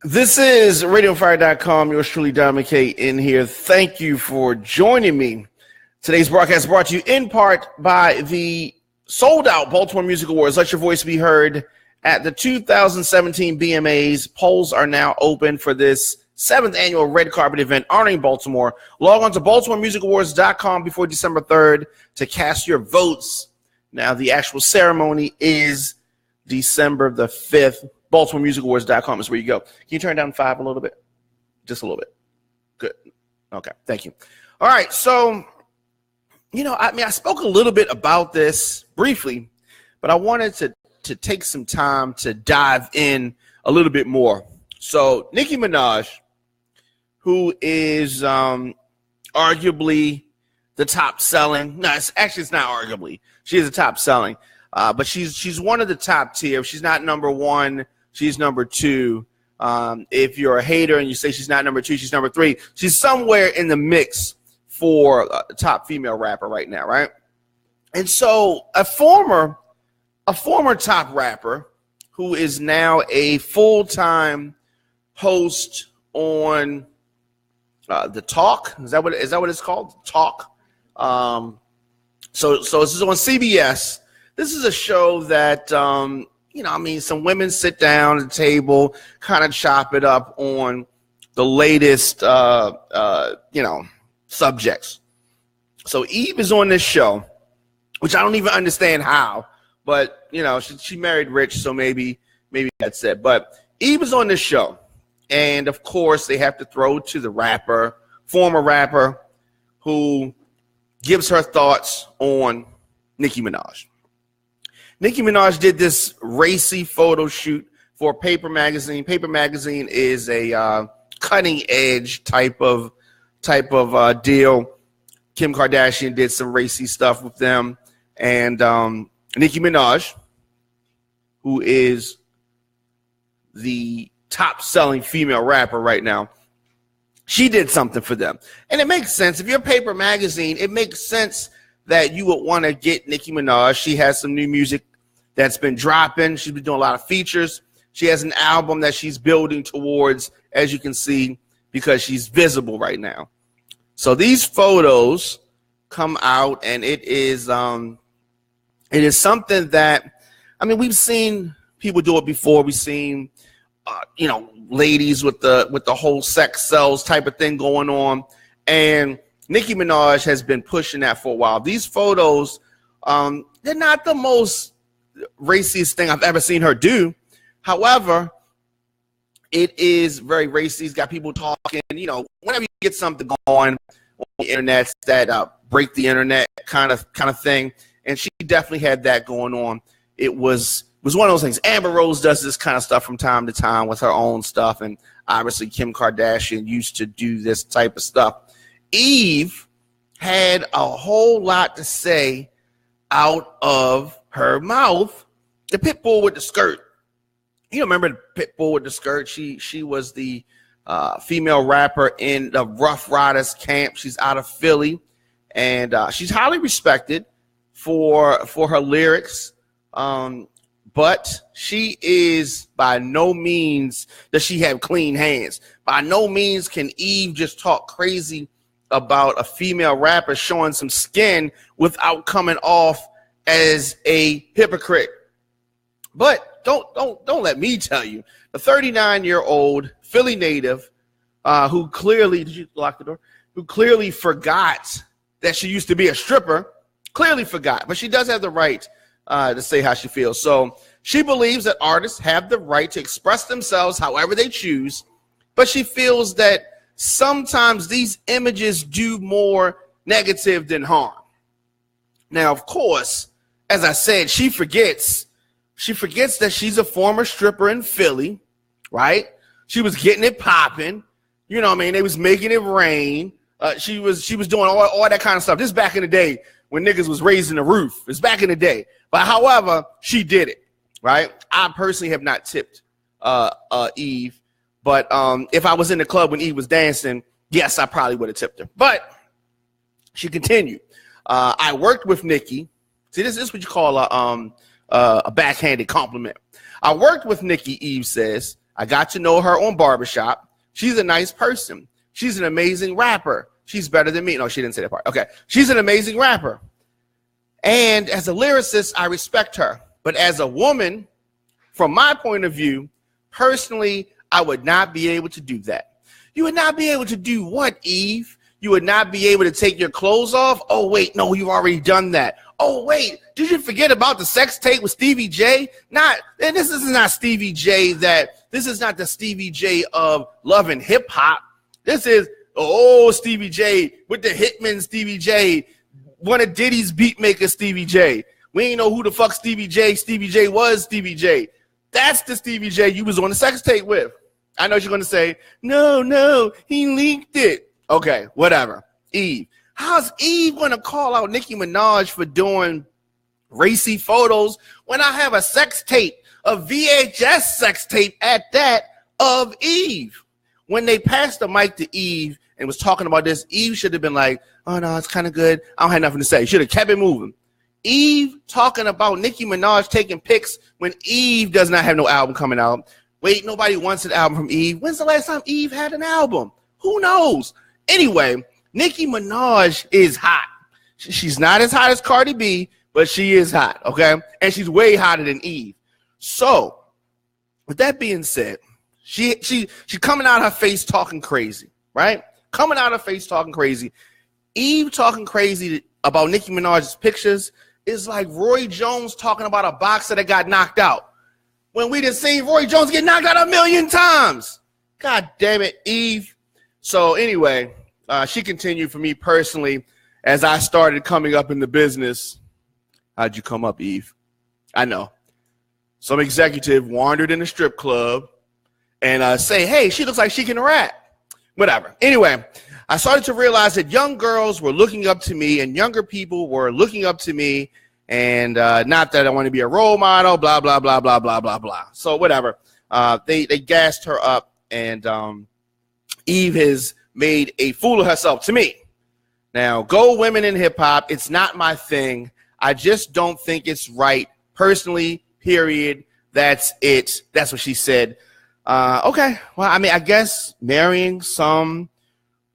This is RadioFire.com. Yours truly, Don McKay, in here. Thank you for joining me. Today's broadcast brought to you in part by the sold-out Baltimore Music Awards. Let your voice be heard at the 2017 BMAs. Polls are now open for this 7th annual red carpet event honoring Baltimore. Log on to BaltimoreMusicAwards.com before December 3rd to cast your votes. Now, the actual ceremony is December the 5th. BaltimoreMusicAwards.com is where you go. Can you turn down 5 a little bit? Just a little bit. Good. Okay. Thank you. All right. So, I spoke a little bit about this briefly, but I wanted to take some time to dive in a little bit more. So, Nicki Minaj, who is arguably the top selling. No, it's not arguably. She is the top selling. But she's one of the top tier. She's not number one. She's number 2. If you're a hater and you say she's not number 2, she's number 3. She's somewhere in the mix for a top female rapper right now, right? And so a former top rapper who is now a full-time host on The Talk. Is that what it's called? Talk. So this is on CBS. This is a show that, some women sit down at the table, kind of chop it up on the latest, subjects. So Eve is on this show, which I don't even understand how, but, she married rich, so maybe that's it. But Eve is on this show, and, of course, they have to throw to the former rapper, who gives her thoughts on Nicki Minaj. Nicki Minaj did this racy photo shoot for Paper Magazine. Paper Magazine is a cutting edge type of deal. Kim Kardashian did some racy stuff with them, and Nicki Minaj, who is the top selling female rapper right now, she did something for them, and it makes sense. If you're Paper Magazine, it makes sense that you would want to get Nicki Minaj. She has some new music that's been dropping. She's been doing a lot of features. She has an album that she's building towards, as you can see, because she's visible right now. So these photos come out, and it is something that, we've seen people do it before. We've seen, ladies with the whole sex sells type of thing going on, and Nicki Minaj has been pushing that for a while. These photos, they're not the most raciest thing I've ever seen her do. However, it is very racy. It's got people talking, whenever you get something going on the internet that break the internet kind of thing. And she definitely had that going on. It was one of those things. Amber Rose does this kind of stuff from time to time with her own stuff. And obviously Kim Kardashian used to do this type of stuff. Eve had a whole lot to say out of her mouth. The pit bull with the skirt. You remember the pit bull with the skirt? She was the female rapper in the Rough Riders camp. She's out of Philly, and she's highly respected for her lyrics. But she is by no means does she have clean hands. By no means can Eve just talk crazy about a female rapper showing some skin without coming off as a hypocrite. But don't let me tell you, a 39-year-old Philly native who clearly, did you lock the door? Who clearly forgot that she used to be a stripper, clearly forgot, but she does have the right to say how she feels. So she believes that artists have the right to express themselves however they choose, but she feels that sometimes these images do more negative than harm. Now, of course, as I said, she forgets that she's a former stripper in Philly, right? She was getting it popping. They was making it rain. She was doing all that kind of stuff. This is back in the day when niggas was raising the roof. It's back in the day. But however, she did it, right? I personally have not tipped Eve. But if I was in the club when Eve was dancing, yes, I probably would have tipped her. But she continued. I worked with Nicki. See, this is what you call a backhanded compliment. I worked with Nicki, Eve says. I got to know her on Barbershop. She's a nice person. She's an amazing rapper. She's better than me. No, she didn't say that part. Okay. She's an amazing rapper. And as a lyricist, I respect her. But as a woman, from my point of view, personally, I would not be able to do that. You would not be able to do what, Eve? You would not be able to take your clothes off? Oh, wait, no, you've already done that. Oh, wait, did you forget about the sex tape with Stevie J? And this is not Stevie J this is not the Stevie J of Love and Hip Hop. This is, Stevie J with the Hitman Stevie J, one of Diddy's beat makers Stevie J. We ain't know who the fuck Stevie J was Stevie J. That's the Stevie J you was on the sex tape with. I know you're going to say, no, he leaked it. Okay, whatever. Eve. How's Eve going to call out Nicki Minaj for doing racy photos when I have a sex tape, a VHS sex tape at that, of Eve? When they passed the mic to Eve and was talking about this, Eve should have been like, oh, no, it's kind of good. I don't have nothing to say. Should have kept it moving. Eve talking about Nicki Minaj taking pics when Eve does not have no album coming out. Wait, nobody wants an album from Eve. When's the last time Eve had an album? Who knows? Anyway, Nicki Minaj is hot. She's not as hot as Cardi B, but she is hot, okay? And she's way hotter than Eve. So, with that being said, she coming out her face talking crazy, right? Coming out her face talking crazy. Eve talking crazy about Nicki Minaj's pictures is like Roy Jones talking about a boxer that got knocked out. When we done seen Roy Jones get knocked out 1,000,000 times. God damn it, Eve. So anyway, she continued for me personally as I started coming up in the business. How'd you come up, Eve? I know. Some executive wandered in a strip club and say, hey, she looks like she can rap. Whatever. Anyway, I started to realize that young girls were looking up to me and younger people were looking up to me. And not that I want to be a role model, blah, blah, blah, blah, blah, blah, blah. So whatever. They gassed her up, and Eve has made a fool of herself to me. Now, go women in hip-hop. It's not my thing. I just don't think it's right. Personally, period. That's it. That's what she said. Okay. Well, I mean, I guess marrying some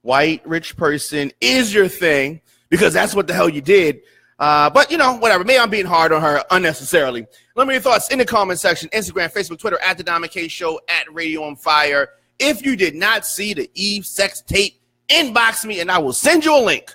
white rich person is your thing because that's what the hell you did. But, you know, whatever. Maybe I'm being hard on her unnecessarily. Let me know your thoughts in the comment section. Instagram, Facebook, Twitter, at The Diamond K Show, at Radio on Fire. If you did not see the Eve sex tape, inbox me and I will send you a link.